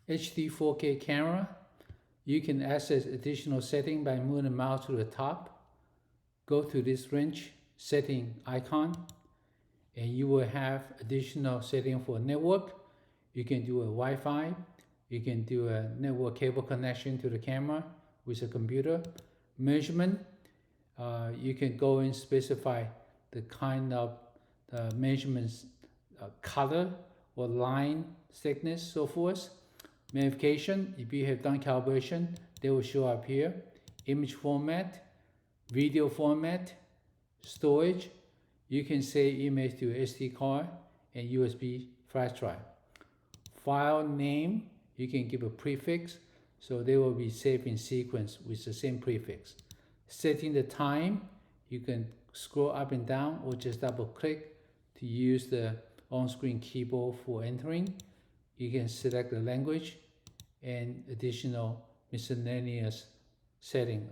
HD-4K camera. You can access additional setting by moving the mouse to the top. Go to this range setting icon, and you will have additional setting for network. You can do a Wi-Fi. You can do a network cable connection to the camera with a computer. Measurement, you can go and specify the kind of measurements, color or line thickness, so forth. Magnification, if you have done calibration, they will show up here. Image format, video format, storage, you can save image to SD card and USB flash drive. File name, you can give a prefix, so they will be saved in sequence with the same prefix. Setting the time, you can scroll up and down or just double click to use the on-screen keyboard for entering. You can select the language and additional miscellaneous setting.